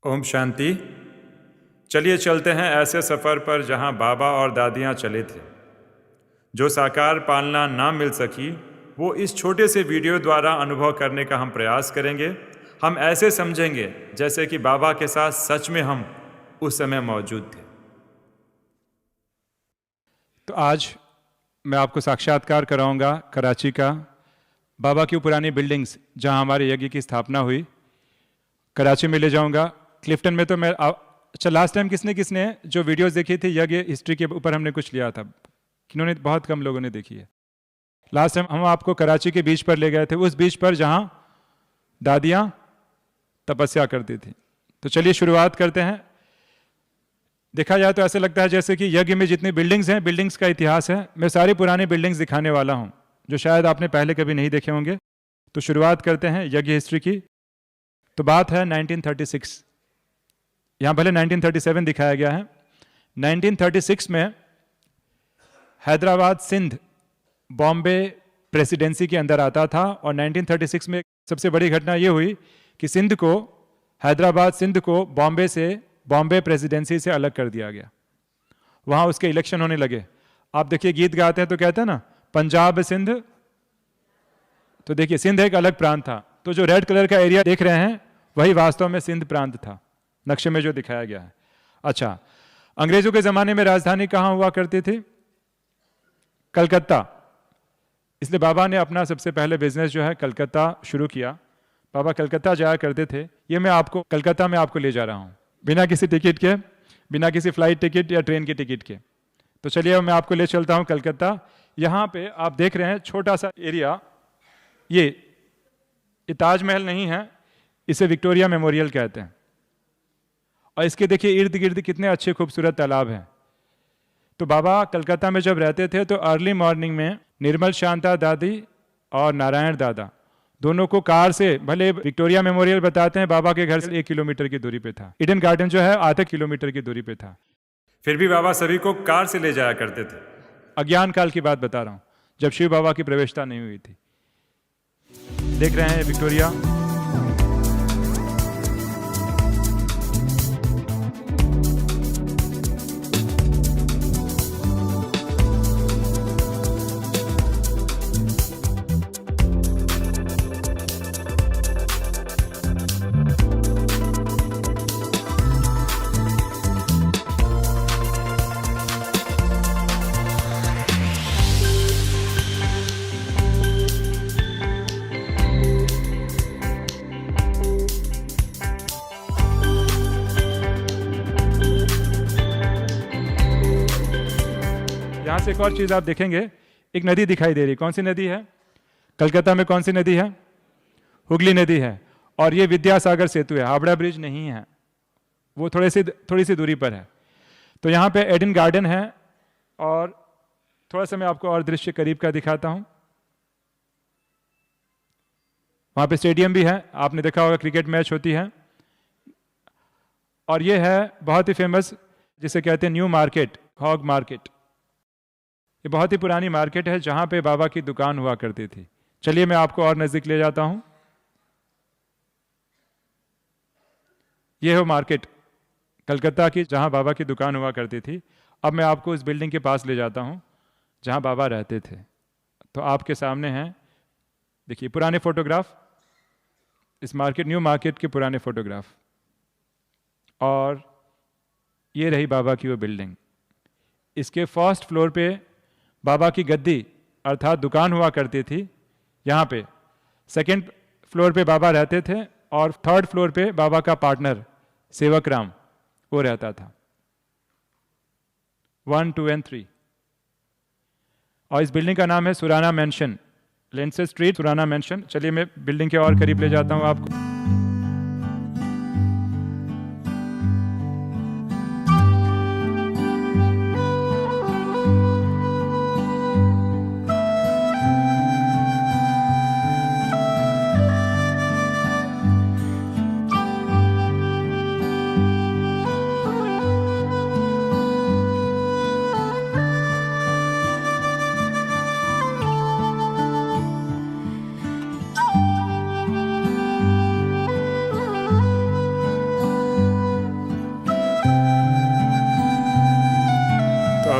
ओम शांति। चलिए चलते हैं ऐसे सफ़र पर जहाँ बाबा और दादियाँ चले थे। जो साकार पालना ना मिल सकी वो इस छोटे से वीडियो द्वारा अनुभव करने का हम प्रयास करेंगे। हम ऐसे समझेंगे जैसे कि बाबा के साथ सच में हम उस समय मौजूद थे। तो आज मैं आपको साक्षात्कार कराऊंगा कराची का, बाबा की पुरानी बिल्डिंग्स जहां हमारे यज्ञ की स्थापना हुई। कराची में ले जाऊंगा। क्लिफ्टन में तो मैं अच्छा, लास्ट टाइम किसने किसने जो वीडियोस देखी थी यज्ञ हिस्ट्री के ऊपर हमने कुछ लिया था, किन्होंने, बहुत कम लोगों ने देखी है। लास्ट टाइम हम आपको कराची के बीच पर ले गए थे, उस बीच पर जहां दादियां तपस्या करती थी। तो चलिए शुरुआत करते हैं। देखा जाए तो ऐसे लगता है जैसे कि यज्ञ में जितनी बिल्डिंग्स हैं, बिल्डिंग्स का इतिहास है। मैं सारी पुरानी बिल्डिंग्स दिखाने वाला हूं जो शायद आपने पहले कभी नहीं देखे होंगे। तो शुरुआत करते हैं यज्ञ हिस्ट्री की। तो बात है 1936। यहाँ भले 1937 दिखाया गया है। 1936 में हैदराबाद सिंध बॉम्बे प्रेसिडेंसी के अंदर आता था, और 1936 में सबसे बड़ी घटना ये हुई कि हैदराबाद सिंध को बॉम्बे प्रेसिडेंसी से अलग कर दिया गया। वहाँ उसके इलेक्शन होने लगे। आप देखिए, गीत गाते हैं तो कहते हैं ना, पंजाब सिंध। तो देखिए, सिंध एक अलग प्रांत था। तो जो रेड कलर का एरिया देख रहे हैं वही वास्तव में सिंध प्रांत था, नक्शे में जो दिखाया गया है। अच्छा, अंग्रेजों के ज़माने में राजधानी कहाँ हुआ करती थी? कलकत्ता। इसलिए बाबा ने अपना सबसे पहले बिजनेस जो है कलकत्ता शुरू किया। बाबा कलकत्ता जाया करते थे। ये मैं आपको कलकत्ता में आपको ले जा रहा हूँ, बिना किसी टिकट के, बिना किसी फ्लाइट टिकट या ट्रेन के टिकट के। तो चलिए मैं आपको ले चलता हूँ कलकत्ता। यहाँ पे आप देख रहे हैं छोटा सा एरिया, ये ताजमहल नहीं है, इसे विक्टोरिया मेमोरियल कहते हैं। और इसके देखिए इर्द गिर्द कितने अच्छे खूबसूरत तालाब हैं। तो बाबा कलकत्ता में जब रहते थे तो अर्ली मॉर्निंग में निर्मल शांता दादी और नारायण दादा दोनों को कार से, भले विक्टोरिया मेमोरियल बताते हैं बाबा के घर से 1 किलोमीटर की दूरी पे था, ईडन गार्डन जो है आधे किलोमीटर की दूरी पे था, फिर भी बाबा सभी को कार से ले जाया करते थे। अज्ञान काल की बात बता रहा हूँ, जब शिव बाबा की प्रवेशता नहीं हुई थी। देख रहे हैं विक्टोरिया। यहाँ से एक और चीज आप देखेंगे, एक नदी दिखाई दे रही। कौन सी नदी है? कलकत्ता में कौन सी नदी है? हुगली नदी है। और ये विद्यासागर सेतु है, हावड़ा ब्रिज नहीं है, वो थोड़ी सी दूरी पर है। तो यहाँ पे एडन गार्डन है, और थोड़ा सा मैं आपको और दृश्य करीब का दिखाता हूँ। वहाँ पे स्टेडियम भी है, आपने देखा होगा क्रिकेट मैच होती है। और ये है बहुत ही फेमस, जिसे कहते हैं न्यू मार्केट, हॉग मार्केट। ये बहुत ही पुरानी मार्केट है जहाँ पे बाबा की दुकान हुआ करती थी। चलिए मैं आपको और नजदीक ले जाता हूँ। ये है मार्केट कलकत्ता की, जहाँ बाबा की दुकान हुआ करती थी। अब मैं आपको इस बिल्डिंग के पास ले जाता हूँ जहाँ बाबा रहते थे। तो आपके सामने हैं, देखिए पुराने फोटोग्राफ, इस न्यू मार्केट के पुराने फोटोग्राफ। और ये रही बाबा की वो बिल्डिंग। इसके फर्स्ट फ्लोर पे बाबा की गद्दी अर्थात दुकान हुआ करती थी यहाँ पे। सेकंड फ्लोर पे बाबा रहते थे, और थर्ड फ्लोर पे बाबा का पार्टनर सेवक राम वो रहता था। 1, 2 और 3। और इस बिल्डिंग का नाम है Surana mention, lenses street, Surana mention. चलिए मैं बिल्डिंग के और करीब ले जाता हूँ आपको।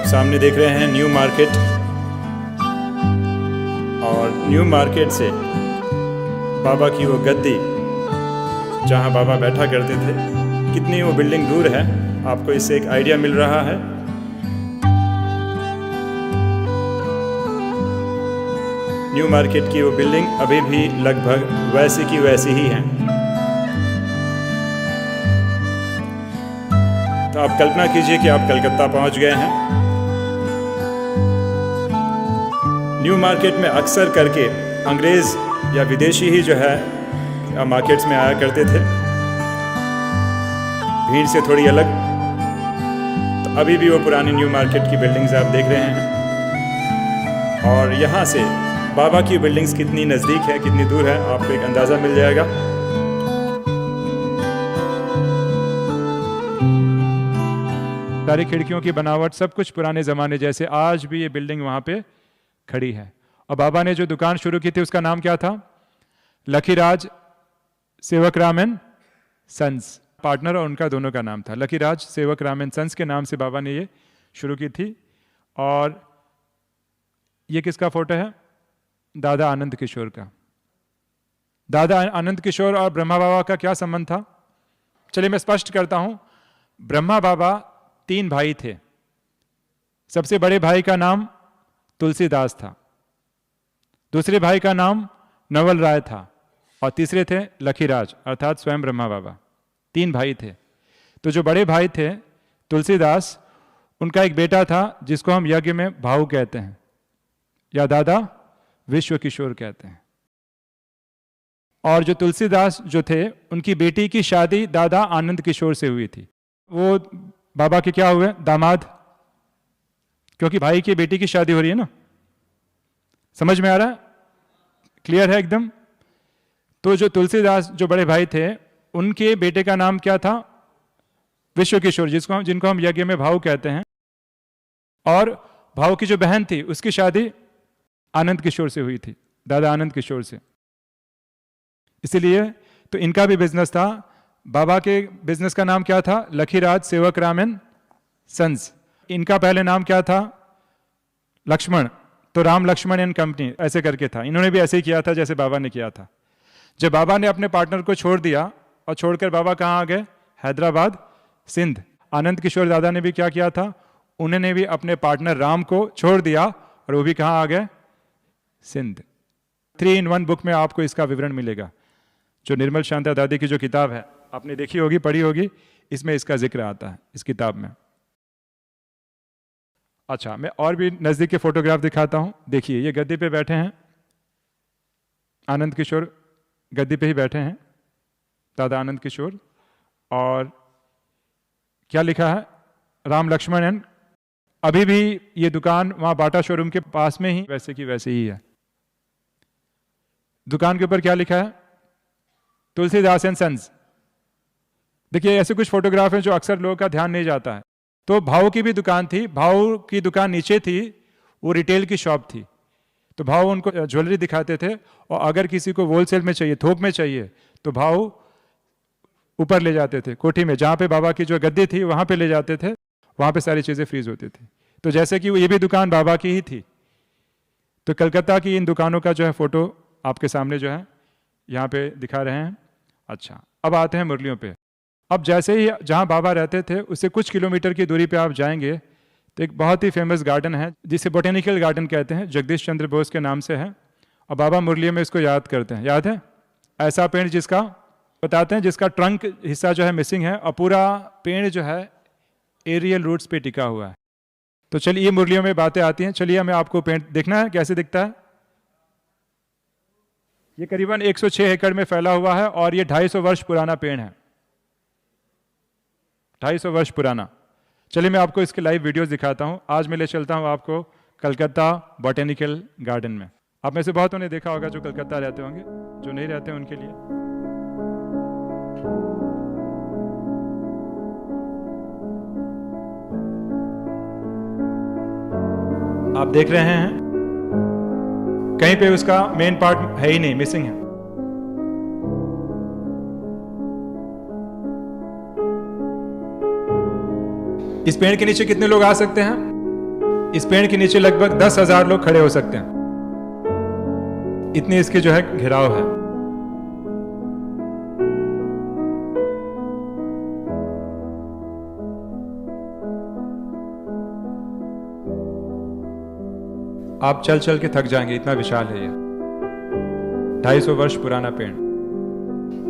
सामने देख रहे हैं न्यू मार्केट, और न्यू मार्केट से बाबा की वो गद्दी जहाँ बाबा बैठा करते थे, कितनी वो बिल्डिंग दूर है, आपको इससे एक आइडिया मिल रहा है। न्यू मार्केट की वो बिल्डिंग अभी भी लगभग वैसी की वैसी ही है। तो आप कल्पना कीजिए कि आप कलकत्ता पहुंच गए हैं। न्यू मार्केट में अक्सर करके अंग्रेज या विदेशी ही जो है मार्केट्स में आया करते थे, भीड़ से थोड़ी अलग। तो अभी भी वो पुरानी न्यू मार्केट की बिल्डिंग्स आप देख रहे हैं, और यहाँ से बाबा की बिल्डिंग्स कितनी नज़दीक है, कितनी दूर है, आपको एक अंदाज़ा मिल जाएगा। सारी खिड़कियों की बनावट सब कुछ पुराने ज़माने जैसे, आज भी ये बिल्डिंग वहाँ पे खड़ी है। और बाबा ने जो दुकान शुरू की थी उसका नाम क्या था? लखीराज सेवकराम एंड सन्स, पार्टनर और उनका दोनों का नाम था लखीराज सेवकराम एंड सन्स के नाम से बाबा ने ये शुरू की थी। और ये किसका फोटो है? दादा आनंद किशोर का। दादा आनंद किशोर और ब्रह्मा बाबा का क्या संबंध था? चलिए मैं स्पष्ट करता हूं। ब्रह्मा बाबा 3 भाई थे। सबसे बड़े भाई का नाम तुलसीदास था, दूसरे भाई का नाम नवल राय था, और तीसरे थे लखीराज अर्थात स्वयं ब्रह्मा बाबा। 3 भाई थे। तो जो बड़े भाई थे तुलसीदास, उनका एक बेटा था जिसको हम यज्ञ में भाऊ कहते हैं, या दादा विश्व किशोर कहते हैं। और जो तुलसीदास जो थे, उनकी बेटी की शादी दादा आनंद किशोर से हुई थी। वो बाबा के क्या हुए? दामाद, क्योंकि भाई की बेटी की शादी हो रही है ना। समझ में आ रहा है? क्लियर है एकदम? तो जो तुलसीदास जो बड़े भाई थे, उनके बेटे का नाम क्या था? विश्व किशोर, जिनको हम यज्ञ में भाऊ कहते हैं। और भाऊ की जो बहन थी उसकी शादी आनंद किशोर से हुई थी, दादा आनंद किशोर से। इसीलिए तो इनका भी बिजनेस था। बाबा के बिजनेस का नाम क्या था? लखीराज सेवकराम एंड सन्स। इनका पहले नाम क्या था? लक्ष्मण। तो राम लक्ष्मण एंड कंपनी ऐसे करके था। इन्होंने भी ऐसे ही किया था जैसे बाबा ने किया था। जब बाबा ने अपने पार्टनर को छोड़ दिया, और छोड़कर बाबा कहाँ आ गए? हैदराबाद, सिंध। आनंद किशोर दादा ने भी क्या किया था? उन्होंने भी अपने पार्टनर राम को छोड़ दिया, और वो भी कहाँ आ गए? सिंध। 3 in 1 बुक में आपको इसका विवरण मिलेगा। जो निर्मल शांता दादी की जो किताब है, आपने देखी होगी, पढ़ी होगी, इसमें इसका जिक्र आता है इस किताब में। अच्छा, मैं और भी नजदीक के फोटोग्राफ दिखाता हूं। देखिए, ये गद्दी पे बैठे हैं आनंद किशोर, गद्दी पे ही बैठे हैं दादा आनंद किशोर। और क्या लिखा है? राम लक्ष्मण एंड। अभी भी ये दुकान वहां बाटा शोरूम के पास में ही वैसे की वैसे ही है। दुकान के ऊपर क्या लिखा है? Tulsidas and sons. देखिए, ऐसे कुछ फोटोग्राफ हैं जो अक्सर लोगों का ध्यान नहीं जाता है। तो भाऊ की भी दुकान थी, भाऊ की दुकान नीचे थी, वो रिटेल की शॉप थी। तो भाऊ उनको ज्वेलरी दिखाते थे, और अगर किसी को होलसेल में चाहिए, थोक में चाहिए, तो भाऊ ऊपर ले जाते थे कोठी में, जहाँ पे बाबा की जो गद्दी थी वहाँ पे ले जाते थे। वहाँ पे सारी चीज़ें फ्रीज होती थी। तो जैसे कि ये भी दुकान बाबा की ही थी। तो कलकत्ता की इन दुकानों का जो है फोटो आपके सामने जो है यहाँ पे दिखा रहे हैं। अच्छा, अब आते हैं मुरलियों पे। अब जैसे ही जहाँ बाबा रहते थे उससे कुछ किलोमीटर की दूरी पे आप जाएंगे तो एक बहुत ही फेमस गार्डन है जिसे बोटेनिकल गार्डन कहते हैं, जगदीश चंद्र बोस के नाम से है। और बाबा मुरलियों में इसको याद करते हैं। याद है? ऐसा पेड़ जिसका बताते हैं जिसका ट्रंक हिस्सा जो है मिसिंग है, और पूरा पेड़ जो है एरियल रूट्स पे टिका हुआ है। तो चलिए, ये मुरलियों में बातें आती हैं। चलिए, हमें आपको पेड़ देखना है कैसे दिखता है। ये करीबन 106 एकड़ में फैला हुआ है, और ये 250 वर्ष पुराना पेड़ है। 250 वर्ष पुराना। चलिए, मैं आपको इसके लाइव वीडियोस दिखाता हूं। आज मैं ले चलता हूं आपको कलकत्ता बोटेनिकल गार्डन में। आप में से बहुतों ने देखा होगा जो कलकत्ता रहते होंगे, जो नहीं रहते हैं उनके लिए। आप देख रहे हैं कहीं पे उसका मेन पार्ट है ही नहीं, मिसिंग है। इस पेड़ के नीचे कितने लोग आ सकते हैं? इस पेड़ के नीचे लगभग 10,000 लोग खड़े हो सकते हैं, इतनी इसकी जो है घेराव है। आप चल चल के थक जाएंगे, इतना विशाल है ये। 250 वर्ष पुराना पेड़।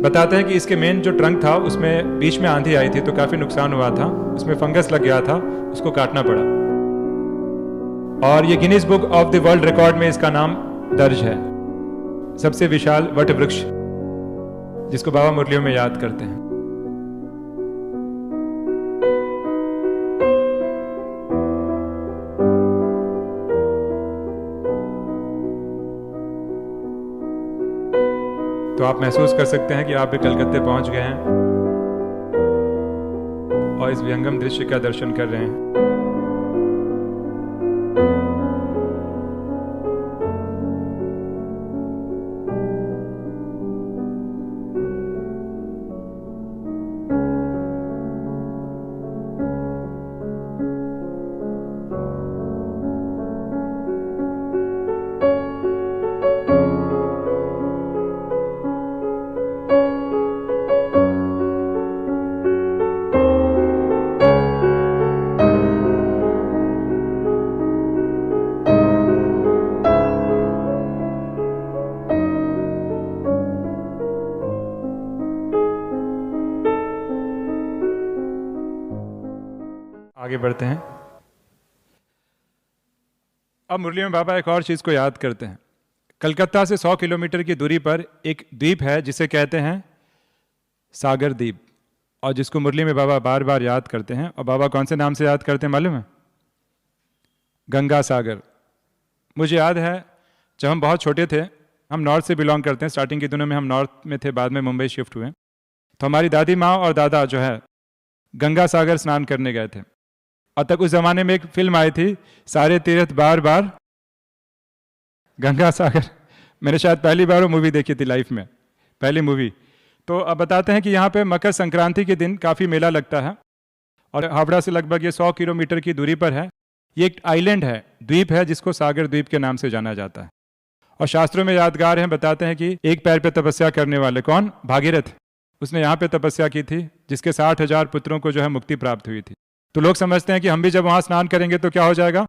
बताते हैं कि इसके मेन जो ट्रंक था उसमें बीच में आंधी आई थी तो काफी नुकसान हुआ था, उसमें फंगस लग गया था, उसको काटना पड़ा। और ये Guinness book of the world record में इसका नाम दर्ज है, सबसे विशाल वट वृक्ष, जिसको बाबा मुरलियों में याद करते हैं। तो आप महसूस कर सकते हैं कि आप भी कलकत्ते पहुंच गए हैं और इस विहंगम दृश्य का दर्शन कर रहे हैं। आगे बढ़ते हैं। अब मुरली में बाबा एक और चीज को याद करते हैं। कलकत्ता से 100 किलोमीटर की दूरी पर एक द्वीप है जिसे कहते हैं सागर द्वीप, और जिसको मुरली में बाबा बार बार याद करते हैं। और बाबा कौन से नाम से याद करते हैं मालूम है? गंगा सागर। मुझे याद है जब हम बहुत छोटे थे, हम नॉर्थ से बिलोंग करते हैं, स्टार्टिंग के दिनों में हम नॉर्थ में थे, बाद में मुंबई शिफ्ट हुए, तो हमारी दादी माँ और दादा जो है गंगा सागर स्नान करने गए थे। और तक उस जमाने में एक फिल्म आई थी, सारे तीर्थ बार बार गंगा सागर। मैंने शायद पहली बार वो मूवी देखी थी लाइफ में, पहली मूवी। तो अब बताते हैं कि यहाँ पे मकर संक्रांति के दिन काफ़ी मेला लगता है, और हावड़ा से लगभग ये 100 किलोमीटर की दूरी पर है। ये एक आइलैंड है, द्वीप है, जिसको सागर द्वीप के नाम से जाना जाता है। और शास्त्रों में यादगार हैं, बताते हैं कि एक पैर पे तपस्या करने वाले कौन? भागीरथ, उसने यहाँ पे तपस्या की थी, जिसके 60,000 पुत्रों को जो है मुक्ति प्राप्त हुई थी। तो लोग समझते हैं कि हम भी जब वहां स्नान करेंगे तो क्या हो जाएगा?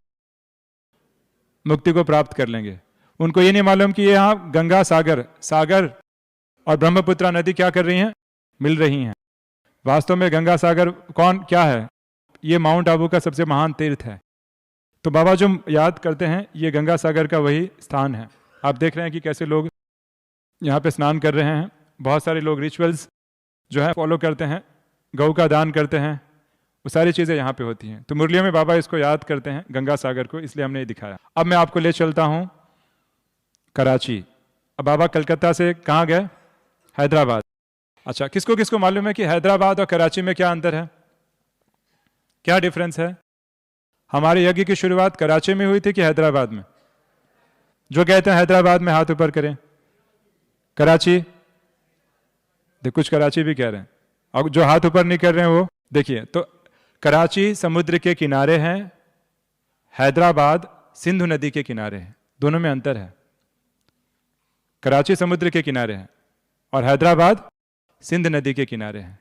मुक्ति को प्राप्त कर लेंगे। उनको ये नहीं मालूम कि ये यहाँ गंगा सागर, सागर और ब्रह्मपुत्रा नदी क्या कर रही हैं? मिल रही हैं। वास्तव में गंगा सागर कौन क्या है? ये माउंट आबू का सबसे महान तीर्थ है। तो बाबा जो याद करते हैं, ये गंगा सागर का वही स्थान है। आप देख रहे हैं कि कैसे लोग यहाँ पे स्नान कर रहे हैं। बहुत सारे लोग रिचुअल्स जो है फॉलो करते हैं, गौ का दान करते हैं, वो सारी चीज़ें यहाँ पे होती हैं। तो मुरलियों में बाबा इसको याद करते हैं, गंगा सागर को, इसलिए हमने ये दिखाया। अब मैं आपको ले चलता हूँ कराची। अब बाबा कलकत्ता से कहाँ गए? हैदराबाद। अच्छा, किसको किसको मालूम है कि हैदराबाद और कराची में क्या अंतर है, क्या डिफरेंस है? हमारे यज्ञ की शुरुआत कराची में हुई थी कि हैदराबाद में? जो कहते हैं हैदराबाद में हाथ ऊपर करें। कराची, देख कुछ कराची भी कह रहे हैं, और जो हाथ ऊपर नहीं कर रहे हैं वो देखिए। तो कराची समुद्र के किनारे हैं, हैदराबाद सिंधु नदी के किनारे है, दोनों में अंतर है। कराची समुद्र के किनारे है और हैदराबाद सिंध नदी के किनारे है।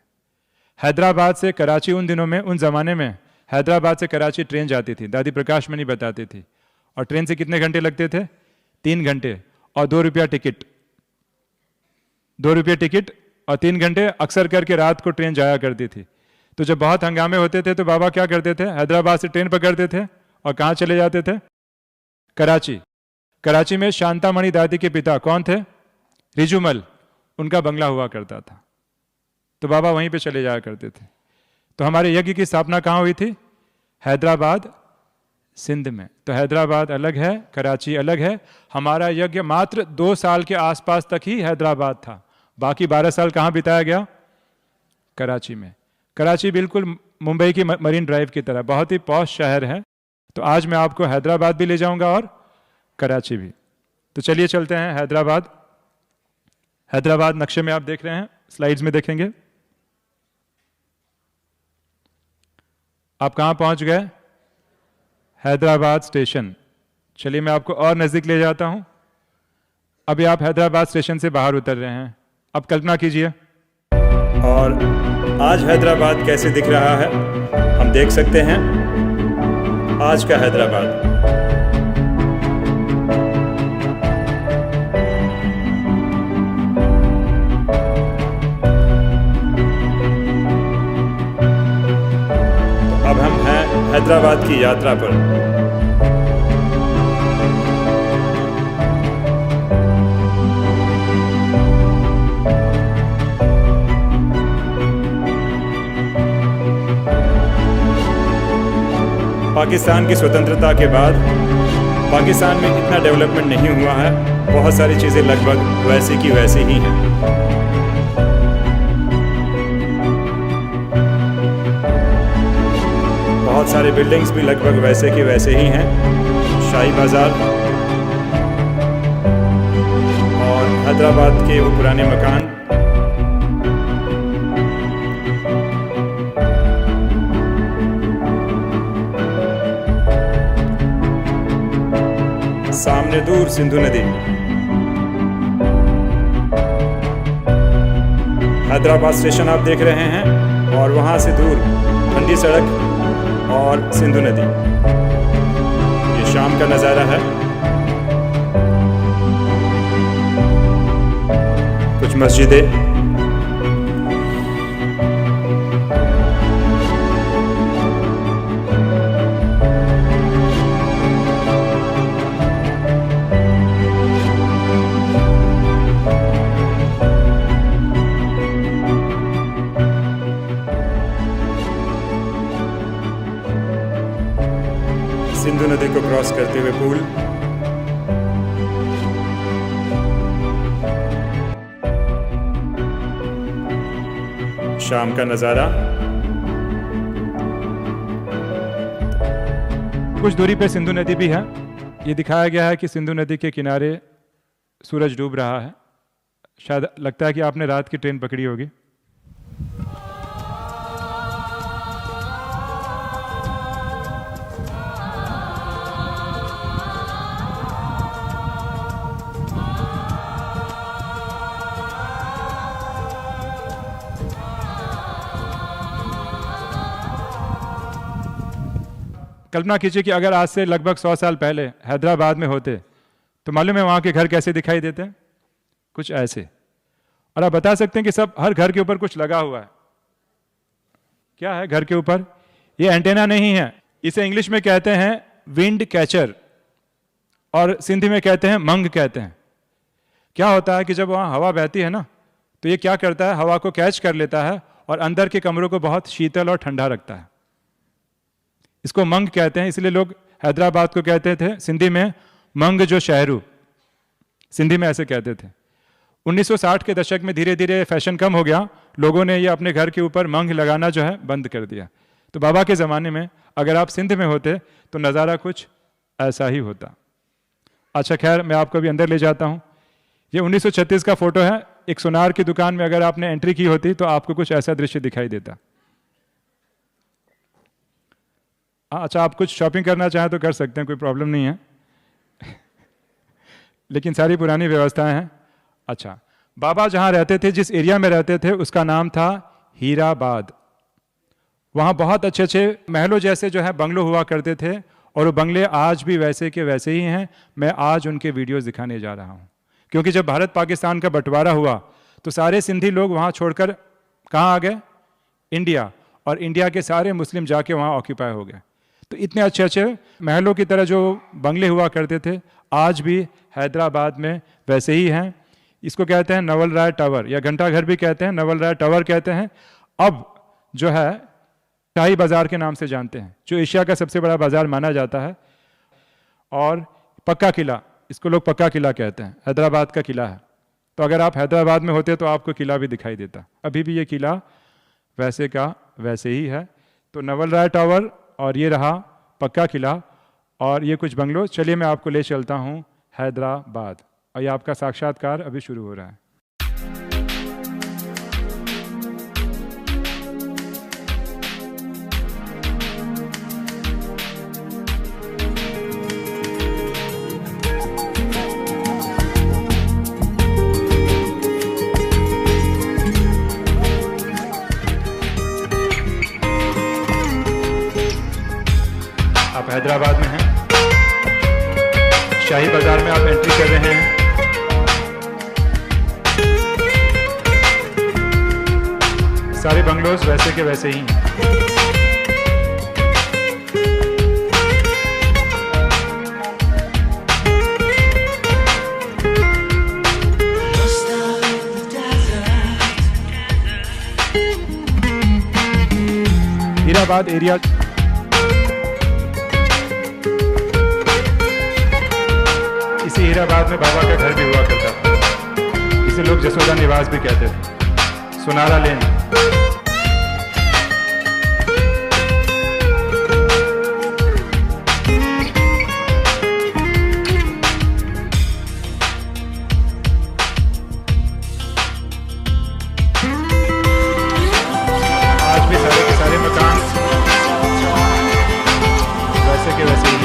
हैदराबाद से कराची उन दिनों में, उन जमाने में हैदराबाद से कराची ट्रेन जाती थी, दादी प्रकाश मणि बताती थी। और ट्रेन से कितने घंटे लगते थे? 3 घंटे, और 2 रुपया टिकट। 2 रुपये टिकट और 3 घंटे। अक्सर करके रात को ट्रेन जाया करती थी। तो जब बहुत हंगामे होते थे तो बाबा क्या करते थे? हैदराबाद से ट्रेन पकड़ते थे और कहाँ चले जाते थे? कराची। कराची में शांतामणि दादी के पिता कौन थे? रिजुमल, उनका बंगला हुआ करता था, तो बाबा वहीं पे चले जाया करते थे। तो हमारे यज्ञ की स्थापना कहाँ हुई थी? हैदराबाद सिंध में। तो हैदराबाद अलग है, कराची अलग है। हमारा यज्ञ मात्र 2 साल के आसपास तक ही हैदराबाद था, बाकी 12 साल कहाँ बिताया गया? कराची में। कराची बिल्कुल मुंबई की मरीन ड्राइव की तरह बहुत ही पॉश शहर है। तो आज मैं आपको हैदराबाद भी ले जाऊंगा और कराची भी। तो चलिए चलते हैं हैदराबाद। हैदराबाद नक्शे में आप देख रहे हैं, स्लाइड्स में देखेंगे। आप कहाँ पहुंच गए? हैदराबाद स्टेशन। चलिए मैं आपको और नज़दीक ले जाता हूँ। अभी आप हैदराबाद स्टेशन से बाहर उतर रहे हैं। अब कल्पना कीजिए। और आज हैदराबाद कैसे दिख रहा है हम देख सकते हैं। आज का हैदराबाद। अब हम हैं हैदराबाद की यात्रा पर। पाकिस्तान की स्वतंत्रता के बाद पाकिस्तान में इतना डेवलपमेंट नहीं हुआ है। बहुत सारी चीज़ें लगभग वैसी की वैसी ही हैं। बहुत सारे बिल्डिंग्स भी लगभग वैसे के वैसे ही हैं। शाही बाज़ार और हैदराबाद के वो पुराने मकान। सामने दूर सिंधु नदी। हैदराबाद स्टेशन आप देख रहे हैं और वहां से दूर ठंडी सड़क और सिंधु नदी। ये शाम का नज़ारा है। कुछ मस्जिदें। सिंधु नदी को क्रॉस करते हुए पुल। शाम का नज़ारा। कुछ दूरी पे सिंधु नदी भी है। ये दिखाया गया है कि सिंधु नदी के किनारे सूरज डूब रहा है। शायद लगता है कि आपने रात की ट्रेन पकड़ी होगी। कल्पना कीजिए कि अगर आज से लगभग 100 साल पहले हैदराबाद में होते तो मालूम है वहाँ के घर कैसे दिखाई देते हैं? कुछ ऐसे। और आप बता सकते हैं कि सब हर घर के ऊपर कुछ लगा हुआ है। क्या है घर के ऊपर? ये एंटेना नहीं है। इसे इंग्लिश में कहते हैं विंड कैचर और सिंधी में कहते हैं मंग कहते हैं। क्या होता है कि जब वहाँ हवा बहती है ना, तो ये क्या करता है, हवा को कैच कर लेता है और अंदर के कमरों को बहुत शीतल और ठंडा रखता है। इसको मंग कहते हैं। इसलिए लोग हैदराबाद को कहते थे सिंधी में मंग जो शहरू, सिंधी में ऐसे कहते थे। 1960 के दशक में धीरे धीरे फैशन कम हो गया। लोगों ने ये अपने घर के ऊपर मंग लगाना जो है बंद कर दिया। तो बाबा के ज़माने में अगर आप सिंध में होते तो नज़ारा कुछ ऐसा ही होता। अच्छा खैर, मैं आपको भी अंदर ले जाता हूँ। ये 1936 का फोटो है। एक सुनार की दुकान में अगर आपने एंट्री की होती तो आपको कुछ ऐसा दृश्य दिखाई देता। अच्छा, आप कुछ शॉपिंग करना चाहें तो कर सकते हैं, कोई प्रॉब्लम नहीं है। लेकिन सारी पुरानी व्यवस्थाएं हैं। अच्छा, बाबा जहाँ रहते थे, जिस एरिया में रहते थे, उसका नाम था हीराबाद। वहाँ बहुत अच्छे अच्छे महलों जैसे जो है बंगलो हुआ करते थे और वो बंगले आज भी वैसे के वैसे ही हैं। मैं आज उनके वीडियोस दिखाने जा रहा हूँ, क्योंकि जब भारत पाकिस्तान का बंटवारा हुआ तो सारे सिंधी लोग वहाँ छोड़कर कहाँ आ गए? इंडिया। और इंडिया के सारे मुस्लिम जाके वहाँ ऑक्यूपाई हो गए। तो इतने अच्छे अच्छे महलों की तरह जो बंगले हुआ करते थे आज भी हैदराबाद में वैसे ही हैं। इसको कहते हैं नवल राय टावर या घंटा घर भी कहते हैं, नवल राय टावर कहते हैं। अब जो है शाही बाज़ार के नाम से जानते हैं, जो एशिया का सबसे बड़ा बाज़ार माना जाता है। और पक्का किला, इसको लोग पक्का किला कहते हैं, हैदराबाद का किला है। तो अगर आप हैदराबाद में होते तो आपको किला भी दिखाई देता। अभी भी ये किला वैसे का वैसे ही है। तो नवल राय टावर और ये रहा पक्का किला और ये कुछ बंगलो। चलिए मैं आपको ले चलता हूँ हैदराबाद और ये आपका साक्षात्कार अभी शुरू हो रहा है। आप हैदराबाद में हैं। शाही बाजार में आप एंट्री कर रहे हैं। सारे बंगलोज वैसे के वैसे ही हैं। हीराबाद एरिया इसी हीराबाद में बाबा का घर भी हुआ करता था। इसे लोग जसोदा निवास भी कहते थे। सुनारा लेन। आज भी सारे के सारे मकान वैसे के वैसे ही।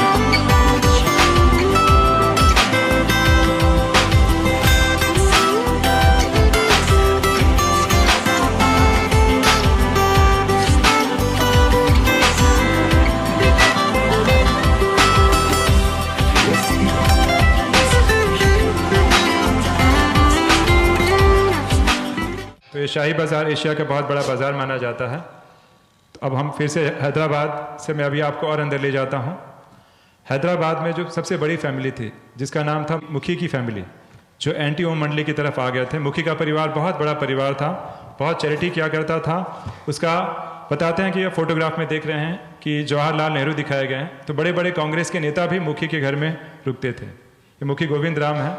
तो ये शाही बाज़ार एशिया का बहुत बड़ा बाज़ार माना जाता है। तो अब हम फिर से हैदराबाद से मैं अभी आपको और अंदर ले जाता हूँ। हैदराबाद में जो सबसे बड़ी फैमिली थी जिसका नाम था मुखी की फैमिली, जो एंटी ओम मंडली की तरफ आ गए थे। मुखी का परिवार बहुत बड़ा परिवार था, बहुत चैरिटी किया करता था। उसका बताते हैं कि ये फोटोग्राफ में देख रहे हैं कि जवाहरलाल नेहरू दिखाए गए हैं। तो बड़े बड़े कांग्रेस के नेता भी मुखी के घर में रुकते थे। ये मुखी गोविंद राम है।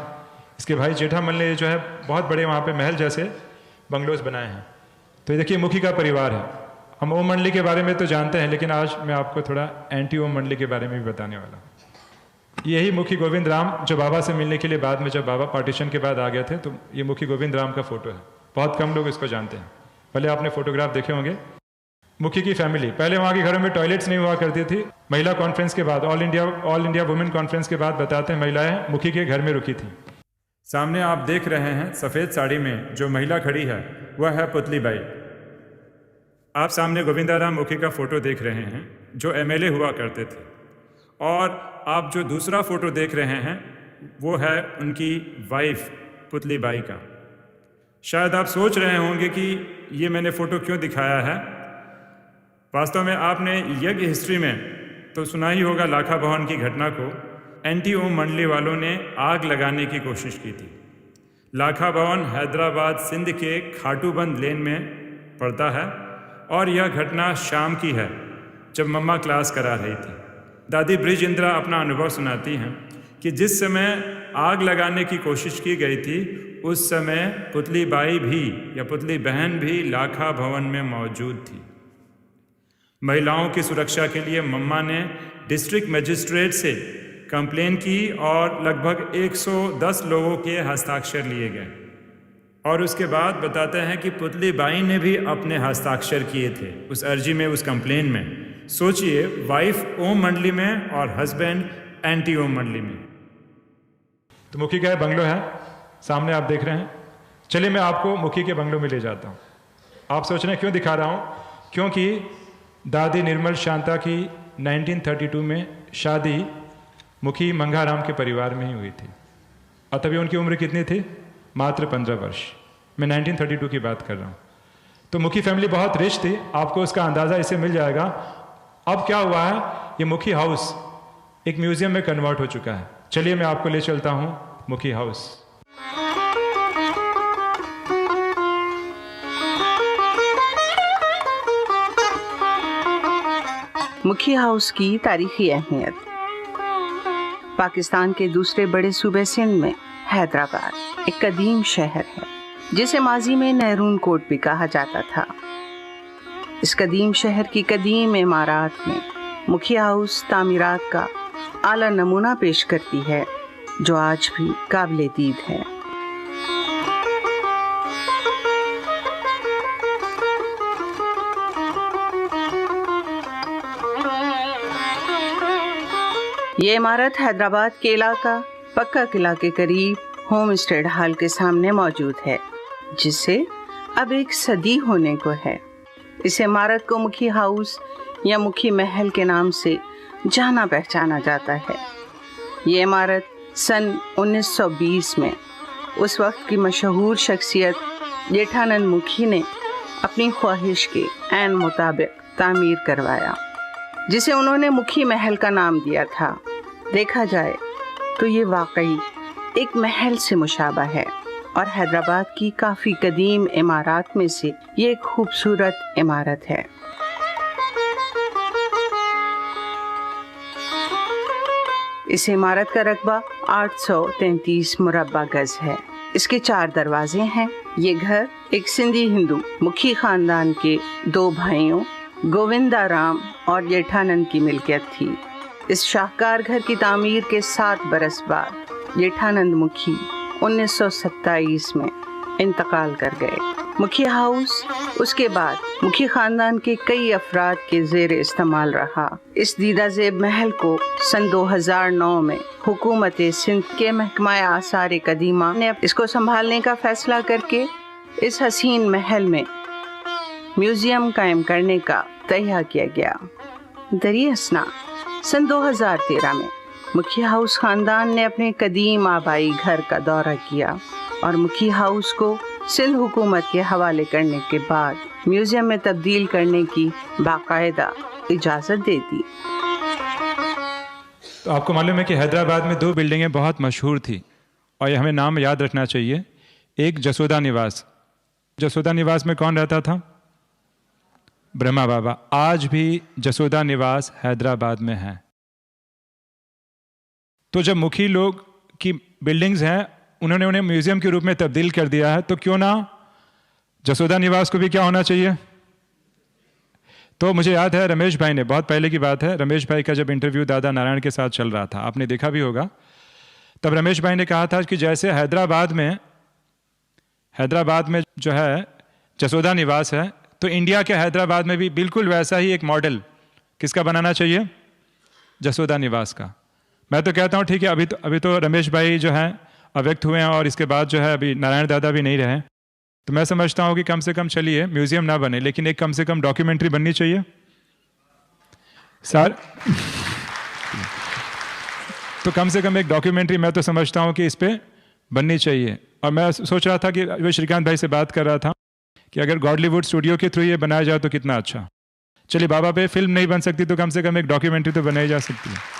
इसके भाई जेठामल ने जो है बहुत बड़े वहाँ पे महल जैसे बंगलोज बनाए हैं। तो ये देखिए मुखी का परिवार है। हम ओम मंडली के बारे में तो जानते हैं, लेकिन आज मैं आपको थोड़ा एंटी ओम मंडली के बारे में भी बताने वाला हूँ। यही मुखी गोविंद राम जो बाबा से मिलने के लिए बाद में जब बाबा पार्टीशन के बाद आ गए थे, तो ये मुखी गोविंद राम का फोटो है। बहुत कम लोग इसको जानते हैं। पहले आपने फोटोग्राफ देखे होंगे। मुखी की फैमिली, पहले वहाँ के घरों में टॉयलेट्स नहीं हुआ करती थी। महिला कॉन्फ्रेंस के बाद, ऑल इंडिया वुमेन कॉन्फ्रेंस के बाद बताते हैं महिलाएं मुखी के घर में रुकी थी। सामने आप देख रहे हैं सफ़ेद साड़ी में जो महिला खड़ी है वह है पुतली बाई। आप सामने गोविंदाराम मुखी का फ़ोटो देख रहे हैं जो एमएलए हुआ करते थे। और आप जो दूसरा फ़ोटो देख रहे हैं वो है उनकी वाइफ पुतली बाई का। शायद आप सोच रहे होंगे कि ये मैंने फ़ोटो क्यों दिखाया है। वास्तव में आपने यज्ञ हिस्ट्री में तो सुना ही होगा लाखा भवन की घटना को। एंटी ओम मंडली वालों ने आग लगाने की कोशिश की थी। लाखा भवन हैदराबाद सिंध के खाटूबंद लेन में पड़ता है और यह घटना शाम की है जब मम्मा क्लास करा रही थी। दादी ब्रिज इंदिरा अपना अनुभव सुनाती हैं कि जिस समय आग लगाने की कोशिश की गई थी उस समय पुतली बाई भी या पुतली बहन भी लाखा भवन में मौजूद थी। महिलाओं की सुरक्षा के लिए मम्मा ने डिस्ट्रिक्ट मजिस्ट्रेट से कंप्लेन की और लगभग 110 लोगों के हस्ताक्षर लिए गए। और उसके बाद बताते हैं कि पुतली बाई ने भी अपने हस्ताक्षर किए थे उस अर्जी में, उस कंप्लेन में। सोचिए, वाइफ ओम मंडली में और हस्बैंड एंटी ओम मंडली में। तो मुखी का बंगलो है, सामने आप देख रहे हैं। चलिए मैं आपको मुखी के बंगलों में ले जाता हूँ। आप सोच रहे हैं क्यों दिखा रहा हूँ? क्योंकि दादी निर्मल शांता की 1932 में शादी मुखी मंगाराम के परिवार में ही हुई थी। और तभी उनकी उम्र कितनी थी? मात्र 15 वर्ष। मैं 1932 की बात कर रहा हूँ। तो मुखी फैमिली बहुत रिच थी, आपको उसका अंदाज़ा इससे मिल जाएगा। अब क्या हुआ है, ये मुखी हाउस एक म्यूजियम में कन्वर्ट हो चुका है। चलिए मैं आपको ले चलता हूँ मुखी हाउस। मुखी हाउस की तारीखी अहमियत। पाकिस्तान के दूसरे बड़े सूबे सिंध में हैदराबाद एक कदीम शहर है जिसे माजी में नहरून कोट भी कहा जाता था। इस कदीम शहर की कदीम इमारत में मुखी हाउस तामीरात का आला नमूना पेश करती है जो आज भी काबिले दीद है। ये इमारत हैदराबाद के इलाका पक्का किला के करीब होम स्टेड हॉल के सामने मौजूद है, जिसे अब एक सदी होने को है। इस इमारत को मुखी हाउस या मुखी महल के नाम से जाना पहचाना जाता है। ये इमारत सन 1920 में उस वक्त की मशहूर शख्सियत जेठानंद मुखी ने अपनी ख्वाहिश के ऐन मुताबिक तामीर करवाया, जिसे उन्होंने मुखी महल का नाम दिया था। देखा जाए तो ये वाकई एक महल से मुशाबा है और हैदराबाद की काफ़ी कदीम इमारत में से ये एक खूबसूरत इमारत है। इस इमारत का रकबा 833 मुरब्बा गज है। इसके 4 दरवाजे हैं। ये घर एक सिंधी हिंदू मुखी खानदान के 2 भाइयों गोविंदा राम और जेठानंद की मिल्कियत थी। इस शाहकार घर की तामीर के 7 बरस बाद जेठानंद मुखी 1927 में इंतकाल कर गए। मुखी हाउस उसके बाद मुखी खानदान के कई अफराद के ज़ेर इस्तेमाल रहा। इस दीदाज़ेब महल को सन 2009 में हुकूमत सिंध के महकमा आसार कदीमा ने इसको संभालने का फैसला करके इस हसीन महल में म्यूज़ियम कायम करने का तय किया गया। दरियासना सन 2013 में मुखी हाउस खानदान ने अपने कदीम आबाई घर का दौरा किया और मुखी हाउस को सिंध हुकूमत के हवाले करने के बाद म्यूज़ियम में तब्दील करने की बाकायदा इजाज़त दे दी। तो आपको मालूम है कि हैदराबाद में 2 बिल्डिंगें बहुत मशहूर थी और ये हमें नाम याद रखना चाहिए। एक जसोदा निवास। जसोदा निवास में कौन रहता था? ब्रह्मा बाबा। आज भी जसोदा निवास हैदराबाद में है। तो जब मुखी लोग की बिल्डिंग्स हैं उन्होंने उन्हें म्यूज़ियम के रूप में तब्दील कर दिया है, तो क्यों ना जसोदा निवास को भी क्या होना चाहिए? तो मुझे याद है रमेश भाई ने, बहुत पहले की बात है, रमेश भाई का जब इंटरव्यू दादा नारायण के साथ चल रहा था, आपने देखा भी होगा, तब रमेश भाई ने कहा था कि जैसे हैदराबाद में जो है जसोदा निवास है, तो इंडिया के हैदराबाद में भी बिल्कुल वैसा ही एक मॉडल किसका बनाना चाहिए? जसोदा निवास का। मैं तो कहता हूँ ठीक है, अभी तो रमेश भाई जो हैं अव्यक्त हुए हैं और इसके बाद जो है अभी नारायण दादा भी नहीं रहे, तो मैं समझता हूँ कि कम से कम चलिए म्यूज़ियम ना बने, लेकिन एक कम से कम डॉक्यूमेंट्री बननी चाहिए सर। तो कम से कम एक डॉक्यूमेंट्री मैं तो समझता हूँ कि इस पर बननी चाहिए। और मैं सोच रहा था कि वो श्रीकांत भाई से बात कर रहा था कि अगर गॉडलीवुड स्टूडियो के थ्रू ये बनाया जाए तो कितना अच्छा। चलिए, बाबा पे फिल्म नहीं बन सकती तो कम से कम एक डॉक्यूमेंट्री तो बनाई जा सकती है।